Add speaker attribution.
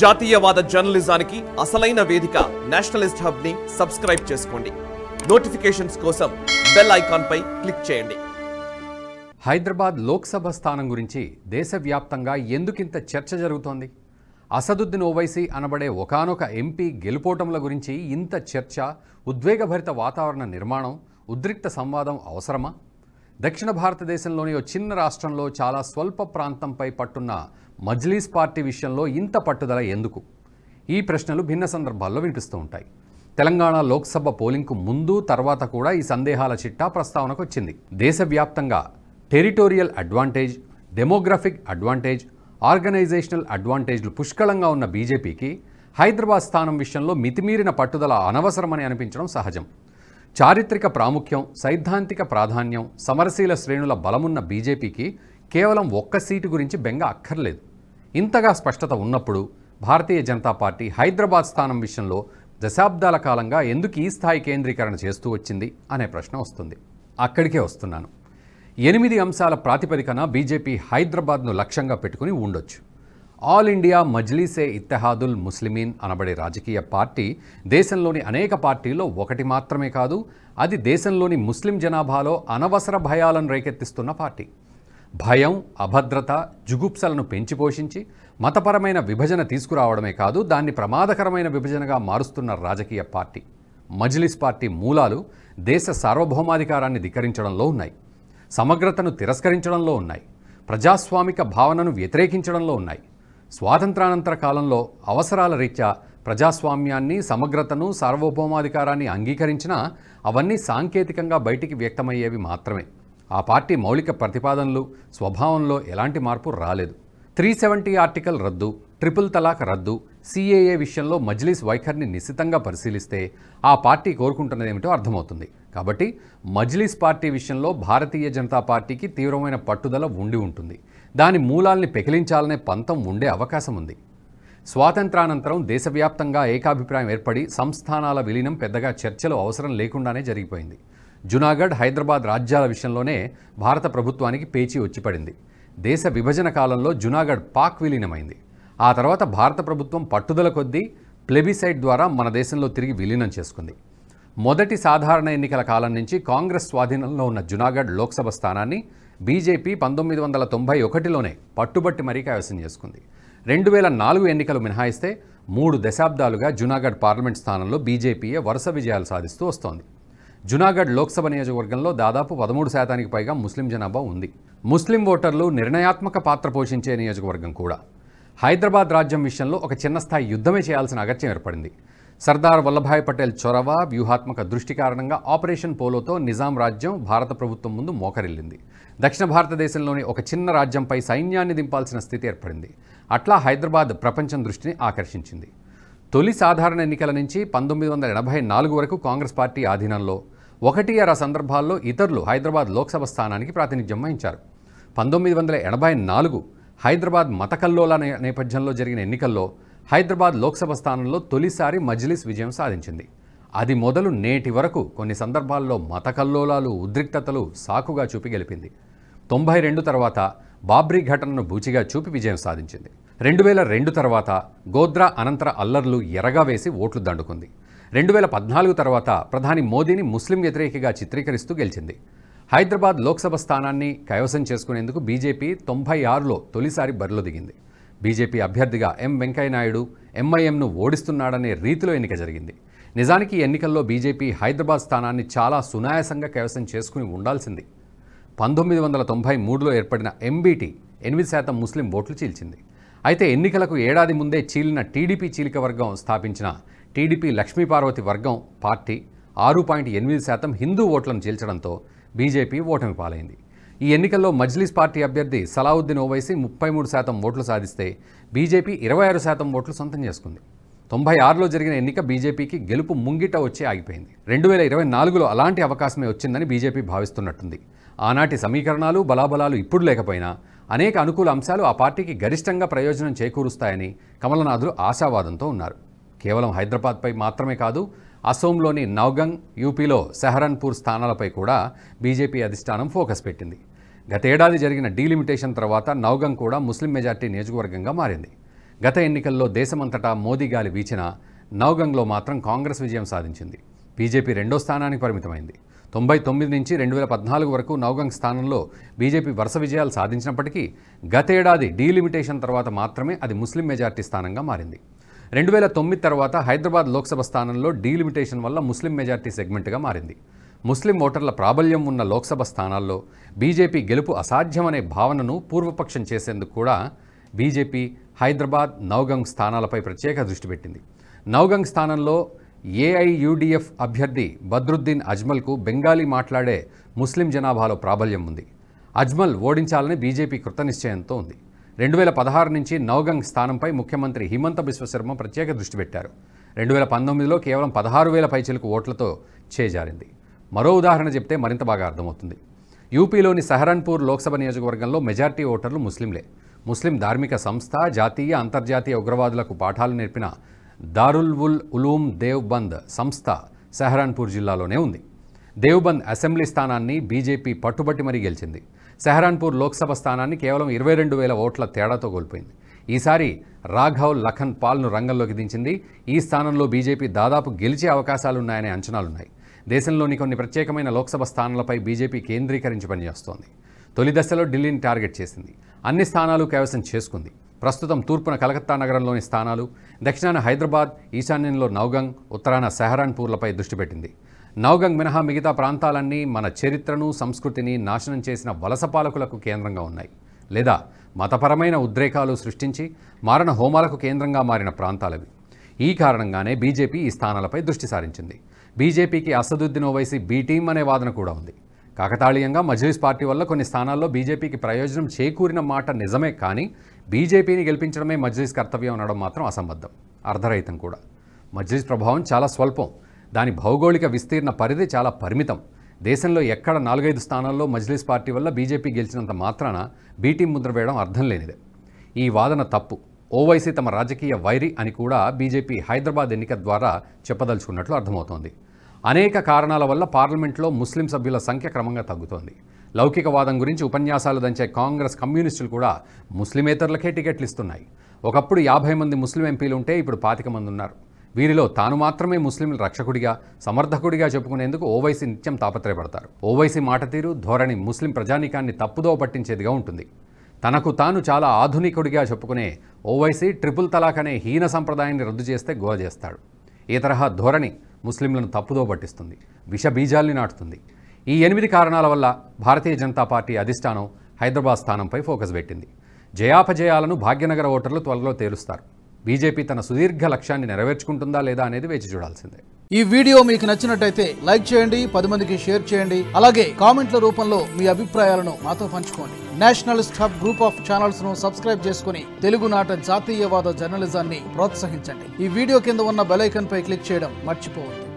Speaker 1: జాతీయవాద జర్నలిజానికి అసలైన వేదిక నేషనలిస్ట్ హబ్ ని సబ్స్క్రైబ్ చేసుకోండి. నోటిఫికేషన్స్ కోసం బెల్ ఐకాన్ పై క్లిక్ చేయండి.
Speaker 2: హైదరాబాద్ లోక్సభ స్థానం గురించి దేశవ్యాప్తంగా ఎందుకింత చర్చ జరుగుతోంది? అసదుద్దీన్ ఓవైసీ అనబడే ఒకానొక ఎంపీ గెలుపోటముల గురించి ఇంత చర్చ, ఉద్వేగభరిత వాతావరణ నిర్మాణం, ఉద్రిక్త సంవాదం అవసరమా? దక్షిణ భారతదేశంలోని ఓ చిన్న రాష్ట్రంలో చాలా స్వల్ప ప్రాంతంపై పట్టున్న మజ్లీస్ పార్టీ విషయంలో ఇంత పట్టుదల ఎందుకు? ఈ ప్రశ్నలు భిన్న సందర్భాల్లో వినిపిస్తూ ఉంటాయి. తెలంగాణ లోక్సభ పోలింగ్కు ముందు తర్వాత కూడా ఈ సందేహాల చిట్టా ప్రస్తావనకు వచ్చింది. దేశవ్యాప్తంగా territorial advantage, demographic advantage, organisational అడ్వాంటేజ్లు పుష్కళంగా ఉన్న బీజేపీకి హైదరాబాద్ స్థానం విషయంలో మితిమీరిన పట్టుదల అనవసరమని అనిపించడం సహజం. చారిత్రక ప్రాముఖ్యం, సైద్ధాంతిక ప్రాధాన్యం, సమరశీల శ్రేణుల బలమున్న బీజేపీకి కేవలం ఒక్క సీటు గురించి బెంగ అక్కర్లేదు. ఇంతగా స్పష్టత ఉన్నప్పుడు భారతీయ జనతా పార్టీ హైదరాబాద్ స్థానం విషయంలో దశాబ్దాల కాలంగా ఎందుకు ఈ స్థాయి కేంద్రీకరణ చేస్తూ వచ్చింది అనే ప్రశ్న వస్తుంది. అక్కడికే వస్తున్నాను. 8 అంశాల ప్రాతిపదికన బీజేపీ హైదరాబాద్ను లక్ష్యంగా పెట్టుకుని ఉండొచ్చు. ఆల్ ఇండియా మజ్లీసే ఇత్తెహాదుల్ ముస్లిమీన్ అనబడే రాజకీయ పార్టీ దేశంలోని అనేక పార్టీల్లో ఒకటి మాత్రమే కాదు, అది దేశంలోని ముస్లిం జనాభాలో అనవసర భయాలను రేకెత్తిస్తున్న పార్టీ. భయం, అభద్రత, జుగుప్సలను పెంచి పోషించి మతపరమైన విభజన తీసుకురావడమే కాదు, దాన్ని ప్రమాదకరమైన విభజనగా మారుస్తున్న రాజకీయ పార్టీ. మజ్లిస్ పార్టీ మూలాలు దేశ సార్వభౌమాధికారాన్ని ధిక్కరించడంలో ఉన్నాయి, సమగ్రతను తిరస్కరించడంలో ఉన్నాయి, ప్రజాస్వామిక భావనను వ్యతిరేకించడంలో ఉన్నాయి. స్వాతంత్రానంతర కాలంలో అవసరాల రీత్యా ప్రజాస్వామ్యాన్ని, సమగ్రతను, సార్వభౌమాధికారాన్ని అంగీకరించినా అవన్నీ సాంకేతికంగా బయటికి వ్యక్తమయ్యేవి మాత్రమే. ఆ పార్టీ మౌలిక ప్రతిపాదనలు, స్వభావంలో ఎలాంటి మార్పు రాలేదు. 370 ఆర్టికల్ రద్దు, ట్రిపుల్ తలాక్ రద్దు, సిఏఏ విషయంలో మజ్లిస్ వైఖరిని నిశితంగా పరిశీలిస్తే ఆ పార్టీ కోరుకుంటున్నదేమిటో అర్థమవుతుంది. కాబట్టి మజ్లిస్ పార్టీ విషయంలో భారతీయ జనతా పార్టీకి తీవ్రమైన పట్టుదల ఉండి ఉంటుంది. దాని మూలాల్ని పెకిలించాలనే పంతం ఉండే అవకాశం ఉంది. స్వాతంత్రానంతరం దేశవ్యాప్తంగా ఏకాభిప్రాయం ఏర్పడి సంస్థానాల విలీనం పెద్దగా చర్చలు అవసరం లేకుండానే జరిగిపోయింది. జునాగఢ్, హైదరాబాద్ రాజ్యాల విషయంలోనే భారత ప్రభుత్వానికి పేచీ వచ్చిపడింది. దేశ విభజన కాలంలో జునాగఢ్ పాక్ విలీనమైంది. ఆ తర్వాత భారత ప్రభుత్వం పట్టుదల కొద్దీ ప్లెబిసైట్ ద్వారా మన దేశంలో తిరిగి విలీనం చేసుకుంది. మొదటి సాధారణ ఎన్నికల కాలం నుంచి కాంగ్రెస్ స్వాధీనంలో ఉన్న జునాగఢ్ లోక్సభ స్థానాన్ని బీజేపీ 1991లోనే పట్టుబట్టి మరీ కైవసం చేసుకుంది. 2004 ఎన్నికలు మినహాయిస్తే 3 దశాబ్దాలుగా జునాగఢ్ పార్లమెంట్ స్థానంలో బీజేపీయే వరుస విజయాలు సాధిస్తూ వస్తోంది. జునాగఢ్ లోక్సభ నియోజకవర్గంలో దాదాపు 13% పైగా ముస్లిం జనాభా ఉంది. ముస్లిం ఓటర్లు నిర్ణయాత్మక పాత్ర పోషించే నియోజకవర్గం కూడా. హైదరాబాద్ రాజ్యం విషయంలో ఒక చిన్న స్థాయి యుద్ధమే చేయాల్సిన అగత్యం ఏర్పడింది. సర్దార్ వల్లభాయ్ పటేల్ చొరవ, వ్యూహాత్మక దృష్టి కారణంగా ఆపరేషన్ పోలోతో నిజాం రాజ్యం భారత ప్రభుత్వం ముందు మోకరిల్లింది. దక్షిణ భారతదేశంలోని ఒక చిన్న రాజ్యంపై సైన్యాన్ని దింపాల్సిన స్థితి ఏర్పడింది. అట్లా హైదరాబాద్ ప్రపంచం దృష్టిని ఆకర్షించింది. తొలి సాధారణ ఎన్నికల నుంచి 1984 వరకు కాంగ్రెస్ పార్టీ ఆధీనంలో 1-2 సందర్భాల్లో ఇతరులు హైదరాబాద్ లోక్సభ స్థానానికి ప్రాతినిధ్యం వహించారు. 1984 హైదరాబాద్ మతకల్లోల నేపథ్యంలో జరిగిన ఎన్నికల్లో హైదరాబాద్ లోక్సభ స్థానంలో తొలిసారి మజ్లిస్ విజయం సాధించింది. అది మొదలు నేటి వరకు కొన్ని సందర్భాల్లో మతకల్లోలాలు, ఉద్రిక్తతలు సాకుగా చూపి గెలిపింది. 92 తర్వాత బాబ్రీ ఘటనను బూచిగా చూపి విజయం సాధించింది. 2002 తర్వాత గోద్రా అనంతర అల్లర్లు ఎరగా వేసి ఓట్లు దండుకుంది. 2014 తర్వాత ప్రధాని మోదీని ముస్లిం వ్యతిరేకిగా చిత్రీకరిస్తూ గెలిచింది. హైదరాబాద్ లోక్సభ స్థానాన్ని కైవసం చేసుకునేందుకు బీజేపీ 96లో తొలిసారి బరిలో దిగింది. బీజేపీ అభ్యర్థిగా ఎం వెంకయ్యనాయుడు ఎంఐఎంను ఓడిస్తున్నాడనే రీతిలో ఎన్నిక జరిగింది. నిజానికి ఈ ఎన్నికల్లో బీజేపీ హైదరాబాద్ స్థానాన్ని చాలా సునాయాసంగా కైవసం చేసుకుని ఉండాల్సింది. 1993లో ఏర్పడిన ఎంబీటీ 8% ముస్లిం ఓట్లు చీల్చింది. అయితే ఎన్నికలకు ఏడాది ముందే చీలిన టీడీపీ చీలిక వర్గం స్థాపించిన టీడీపీ లక్ష్మీపార్వతి వర్గం పార్టీ 6.8% హిందూ ఓట్లను చీల్చడంతో బీజేపీ ఓటమి పాలైంది. ఈ ఎన్నికల్లో మజ్లిస్ పార్టీ అభ్యర్థి సలావుద్దీన్ ఓవైసీ 33% ఓట్లు సాధిస్తే బీజేపీ 26% ఓట్లు సొంతం చేసుకుంది. 96లో జరిగిన ఎన్నిక బీజేపీకి గెలుపు ముంగిట వచ్చి ఆగిపోయింది. 2024లో అలాంటి అవకాశమే వచ్చిందని బీజేపీ భావిస్తున్నట్టుంది. ఆనాటి సమీకరణాలు, బలాబలాలు ఇప్పుడు లేకపోయినా అనేక అనుకూల అంశాలు ఆ పార్టీకి గరిష్టంగా ప్రయోజనం చేకూరుస్తాయని కమలనాథులు ఆశావాదంతో ఉన్నారు. కేవలం హైదరాబాద్పై మాత్రమే కాదు, అసోంలోని నౌగంగ్, యూపీలో సెహరన్పూర్ స్థానాలపై కూడా బీజేపీ అధిష్టానం ఫోకస్ పెట్టింది. గతేడాది జరిగిన డీలిమిటేషన్ తర్వాత నౌగంగ్ కూడా ముస్లిం మెజార్టీ నియోజకవర్గంగా మారింది. గత ఎన్నికల్లో దేశమంతటా మోదీ గాలి వీచినా నౌగంగ్లో మాత్రం కాంగ్రెస్ విజయం సాధించింది. బీజేపీ 2వ స్థానానికి పరిమితమైంది. 99 నుంచి 2014 వరకు నౌగంగ్ స్థానంలో బీజేపీ వరుస విజయాలు సాధించినప్పటికీ గతేడాది డీలిమిటేషన్ తర్వాత మాత్రమే అది ముస్లిం మెజార్టీ స్థానంగా మారింది. 2009 తర్వాత హైదరాబాద్ లోక్సభ స్థానంలో డీలిమిటేషన్ వల్ల ముస్లిం మెజార్టీ సెగ్మెంట్గా మారింది. ముస్లిం ఓటర్ల ప్రాబల్యం ఉన్న లోక్సభ స్థానాల్లో బీజేపీ గెలుపు అసాధ్యమనే భావనను పూర్వపక్షం చేసేందుకు కూడా బీజేపీ హైదరాబాద్ నౌగంగ్ స్థానాలపై ప్రత్యేక దృష్టి పెట్టింది. నౌగంగ్ స్థానంలో ఏఐయుడిఎఫ్ అభ్యర్థి బద్రుద్దీన్ అజ్మల్కు బెంగాలీ మాట్లాడే ముస్లిం జనాభాలో ప్రాబల్యం ఉంది. అజ్మల్ ఓడించాలని బీజేపీ కృతనిశ్చయంతో ఉంది. 2016 నుంచి నౌగంగ్ స్థానంపై ముఖ్యమంత్రి హిమంత బిశ్వ శర్మ ప్రత్యేక దృష్టి పెట్టారు. 2019లో కేవలం 16,000 పైచిలకు ఓట్లతో చేజారింది. మరో ఉదాహరణ చెప్తే మరింత బాగా అర్థమవుతుంది. యూపీలోని సహరన్పూర్ లోక్సభ నియోజకవర్గంలో మెజార్టీ ఓటర్లు ముస్లింలే. ముస్లిం ధార్మిక సంస్థ, జాతీయ అంతర్జాతీయ ఉగ్రవాదులకు పాఠాలు నేర్పిన దారుల్ ఉలూమ్ దేవ్బంద్ సంస్థ సహరాన్పూర్ జిల్లాలోనే ఉంది. దేవ్బంద్ అసెంబ్లీ స్థానాన్ని బీజేపీ పట్టుబట్టి మరీ గెలిచింది. సహరాన్పూర్ లోక్సభ స్థానాన్ని కేవలం 22,000 ఓట్ల తేడాతో కోల్పోయింది. ఈసారి రాఘవ్ లఖన్ పాల్ను రంగంలోకి దించింది. ఈ స్థానంలో బీజేపీ దాదాపు గెలిచే అవకాశాలున్నాయనే అంచనాలున్నాయి. దేశంలోని కొన్ని ప్రత్యేకమైన లోక్సభ స్థానాలపై బీజేపీ కేంద్రీకరించి పనిచేస్తోంది. తొలి దశలో ఢిల్లీని టార్గెట్ చేసింది. అన్ని స్థానాలు కైవసం చేసుకుంది. ప్రస్తుతం తూర్పున కలకత్తా నగరంలోని స్థానాలు, దక్షిణాన హైదరాబాద్, ఈశాన్యంలో నౌగంగ్, ఉత్తరాన సహరాన్పూర్లపై దృష్టి పెట్టింది. నౌగంగ్ మినహా మిగతా ప్రాంతాలన్నీ మన చరిత్రను, సంస్కృతిని నాశనం చేసిన వలస పాలకులకు కేంద్రంగా ఉన్నాయి, లేదా మతపరమైన ఉద్రేకాలు సృష్టించి మారణ హోమాలకు కేంద్రంగా మారిన ప్రాంతాలవి. ఈ కారణంగానే బీజేపీ ఈ స్థానాలపై దృష్టి సారించింది. బీజేపీకి అసదుద్దీన్ ఓవైసీ బీ టీం అనే వాదన కూడా ఉంది. కాకతాళీయంగా మజ్లిస్ పార్టీ వల్ల కొన్ని స్థానాల్లో బీజేపీకి ప్రయోజనం చేకూరిన మాట నిజమే, కానీ బీజేపీని గెలిపించడమే మజ్లిస్ కర్తవ్యం అనడం మాత్రం అసంబద్ధం, అర్ధరహితం కూడా. మజ్లిస్ ప్రభావం చాలా స్వల్పం. దాని భౌగోళిక విస్తీర్ణ పరిధి చాలా పరిమితం. దేశంలో ఎక్కడ 4-5 స్థానాల్లో మజ్లిస్ పార్టీ వల్ల బీజేపీ గెలిచినంత మాత్రాన బీటీ ముద్ర వేయడం అర్థం లేనిదే. ఈ వాదన తప్పు. ఓవైసీ తమ రాజకీయ వైరి అని కూడా బీజేపీ హైదరాబాద్ ఎన్నిక ద్వారా చెప్పదలుచుకున్నట్లు అర్థమవుతోంది. అనేక కారణాల వల్ల పార్లమెంట్లో ముస్లిం సభ్యుల సంఖ్య క్రమంగా తగ్గుతోంది. లౌకికవాదం గురించి ఉపన్యాసాలు దంచే కాంగ్రెస్, కమ్యూనిస్టులు కూడా ముస్లిమేతరులకే టికెట్లు ఇస్తున్నాయి. ఒకప్పుడు 50 మంది ముస్లిం ఎంపీలు ఉంటే ఇప్పుడు 25 మంది ఉన్నారు. వీరిలో తాను మాత్రమే ముస్లింల రక్షకుడిగా, సమర్థకుడిగా చెప్పుకునేందుకు ఓవైసీ నిత్యం తాపత్రయపడతారు. ఓవైసీ మాట తీరు, ధోరణి ముస్లిం ప్రజానీకాన్ని తప్పుదోవ పట్టించేదిగా ఉంటుంది. తనకు తాను చాలా ఆధునికుడిగా చెప్పుకునే ఓవైసీ ట్రిపుల్ తలాక్ అనే హీన సంప్రదాయాన్ని రద్దు చేస్తే గోల చేస్తాడు. ఈ తరహా ధోరణి ముస్లింలను తప్పుదో పట్టిస్తుంది, విష బీజాల్ని నాటుతుంది. ఈ 8 కారణాల వల్ల భారతీయ జనతా పార్టీ అధిష్టానం హైదరాబాద్ స్థానంపై ఫోకస్ పెట్టింది. జయాపజయాలను భాగ్యనగర ఓటర్లు త్వరలో తేలుస్తారు. బీజేపీ తన సుదీర్ఘ లక్ష్యాన్ని నెరవేర్చుకుంటుందా లేదా అనేది వేచి చూడాల్సిందే.
Speaker 3: ఈ వీడియో మీకు నచ్చినట్టయితే లైక్ చేయండి, 10 మందికి షేర్ చేయండి. అలాగే కామెంట్ల రూపంలో మీ అభిప్రాయాలను మాతో పంచుకోండి. Nationalist hub group of channels ను సబ్స్క్రైబ్ చేసుకుని తెలుగునాట జాతీయవాద జర్నలిజాన్ని ప్రోత్సహించండి. ఈ వీడియో కింద ఉన్న బెల్ ఐకాన్ పై క్లిక్ చేయడం మర్చిపోవద్దు.